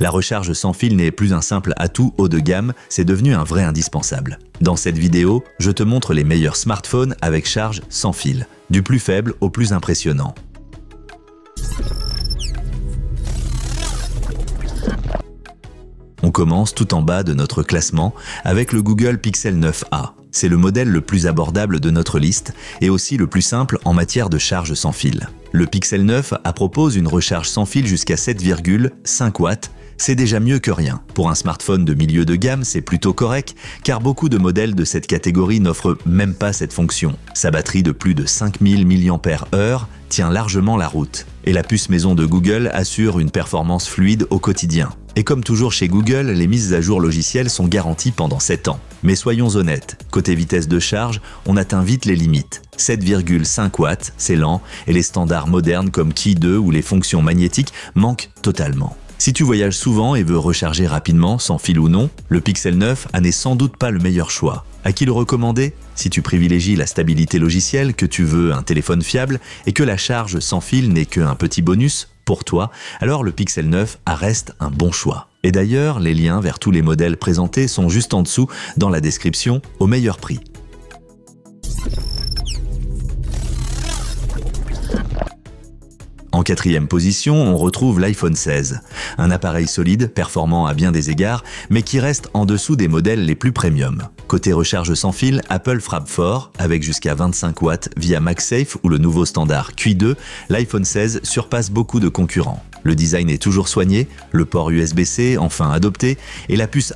La recharge sans fil n'est plus un simple atout haut de gamme, c'est devenu un vrai indispensable. Dans cette vidéo, je te montre les meilleurs smartphones avec charge sans fil, du plus faible au plus impressionnant. On commence tout en bas de notre classement avec le Google Pixel 9a. C'est le modèle le plus abordable de notre liste et aussi le plus simple en matière de charge sans fil. Le Pixel 9a propose une recharge sans fil jusqu'à 7,5 watts. C'est déjà mieux que rien. Pour un smartphone de milieu de gamme, c'est plutôt correct, car beaucoup de modèles de cette catégorie n'offrent même pas cette fonction. Sa batterie de plus de 5000 mAh tient largement la route. Et la puce maison de Google assure une performance fluide au quotidien. Et comme toujours chez Google, les mises à jour logicielles sont garanties pendant 7 ans. Mais soyons honnêtes, côté vitesse de charge, on atteint vite les limites. 7,5 watts, c'est lent, et les standards modernes comme Qi 2 ou les fonctions magnétiques manquent totalement. Si tu voyages souvent et veux recharger rapidement, sans fil ou non, le Pixel 9a n'est sans doute pas le meilleur choix. À qui le recommander? Si tu privilégies la stabilité logicielle, que tu veux un téléphone fiable et que la charge sans fil n'est qu'un petit bonus pour toi, alors le Pixel 9a reste un bon choix. Et d'ailleurs, les liens vers tous les modèles présentés sont juste en dessous dans la description au meilleur prix. En quatrième position, on retrouve l'iPhone 16, un appareil solide, performant à bien des égards, mais qui reste en dessous des modèles les plus premium. Côté recharge sans fil, Apple frappe fort, avec jusqu'à 25 watts via MagSafe ou le nouveau standard Qi 2, l'iPhone 16 surpasse beaucoup de concurrents. Le design est toujours soigné, le port USB-C enfin adopté, et la puce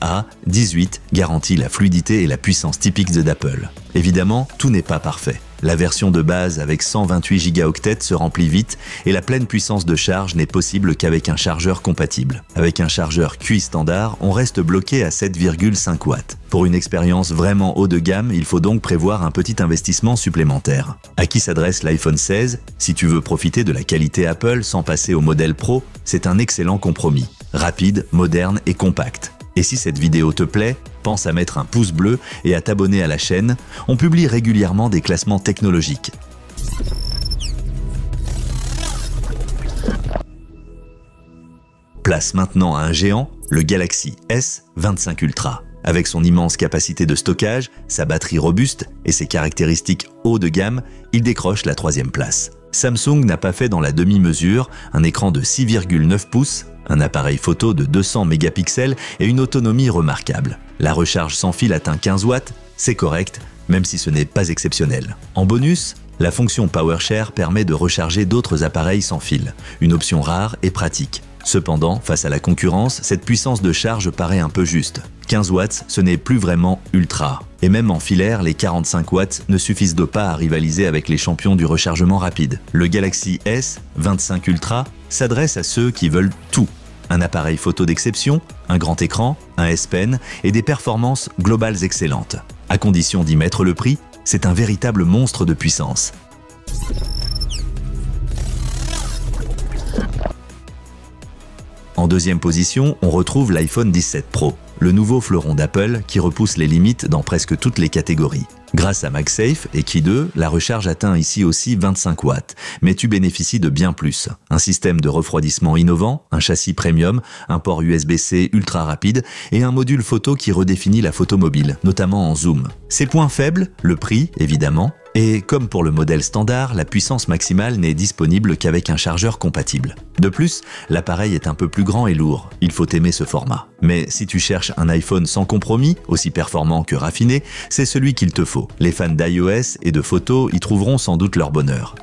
A18 garantit la fluidité et la puissance typiques d'Apple. Évidemment, tout n'est pas parfait. La version de base avec 128 Go se remplit vite et la pleine puissance de charge n'est possible qu'avec un chargeur compatible. Avec un chargeur Qi standard, on reste bloqué à 7,5 watts. Pour une expérience vraiment haut de gamme, il faut donc prévoir un petit investissement supplémentaire. À qui s'adresse l'iPhone 16? Si tu veux profiter de la qualité Apple sans passer au modèle Pro, c'est un excellent compromis. Rapide, moderne et compact. Et si cette vidéo te plaît, pense à mettre un pouce bleu et à t'abonner à la chaîne. On publie régulièrement des classements technologiques. Place maintenant à un géant, le Galaxy S25 Ultra. Avec son immense capacité de stockage, sa batterie robuste et ses caractéristiques haut de gamme, il décroche la 3e place. Samsung n'a pas fait dans la demi-mesure, un écran de 6,9 pouces, un appareil photo de 200 mégapixels et une autonomie remarquable. La recharge sans fil atteint 15 watts, c'est correct, même si ce n'est pas exceptionnel. En bonus, la fonction PowerShare permet de recharger d'autres appareils sans fil, une option rare et pratique. Cependant, face à la concurrence, cette puissance de charge paraît un peu juste. 15 watts, ce n'est plus vraiment ultra. Et même en filaire, les 45 watts ne suffisent pas à rivaliser avec les champions du rechargement rapide. Le Galaxy S25 Ultra s'adresse à ceux qui veulent tout. Un appareil photo d'exception, un grand écran, un S Pen et des performances globales excellentes. À condition d'y mettre le prix, c'est un véritable monstre de puissance. En deuxième position, on retrouve l'iPhone 17 Pro, le nouveau fleuron d'Apple qui repousse les limites dans presque toutes les catégories. Grâce à MagSafe et Qi 2, la recharge atteint ici aussi 25 watts, mais tu bénéficies de bien plus. Un système de refroidissement innovant, un châssis premium, un port USB-C ultra rapide et un module photo qui redéfinit la photo mobile, notamment en zoom. Ses points faibles, le prix évidemment, et comme pour le modèle standard, la puissance maximale n'est disponible qu'avec un chargeur compatible. De plus, l'appareil est un peu plus grand et lourd, il faut aimer ce format. Mais si tu cherches un iPhone sans compromis, aussi performant que raffiné, c'est celui qu'il te faut. Les fans d'iOS et de photos y trouveront sans doute leur bonheur.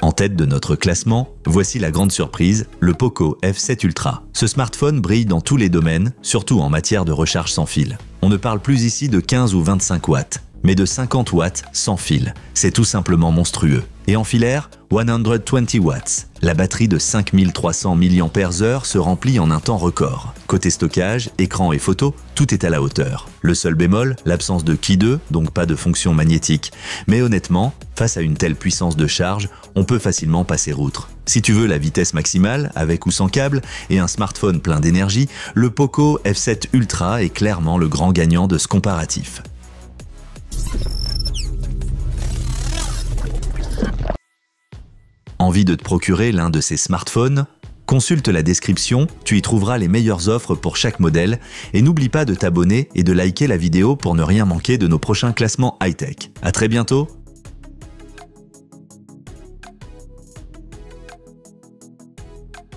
En tête de notre classement, voici la grande surprise, le Poco F7 Ultra. Ce smartphone brille dans tous les domaines, surtout en matière de recharge sans fil. On ne parle plus ici de 15 ou 25 watts, mais de 50 watts sans fil. C'est tout simplement monstrueux. Et en filaire, 120 watts. La batterie de 5300 mAh se remplit en un temps record. Côté stockage, écran et photo, tout est à la hauteur. Le seul bémol, l'absence de Qi 2, donc pas de fonction magnétique. Mais honnêtement, face à une telle puissance de charge, on peut facilement passer outre. Si tu veux la vitesse maximale, avec ou sans câble, et un smartphone plein d'énergie, le Poco F7 Ultra est clairement le grand gagnant de ce comparatif. Envie de te procurer l'un de ces smartphones? Consulte la description, tu y trouveras les meilleures offres pour chaque modèle et n'oublie pas de t'abonner et de liker la vidéo pour ne rien manquer de nos prochains classements high-tech. À très bientôt!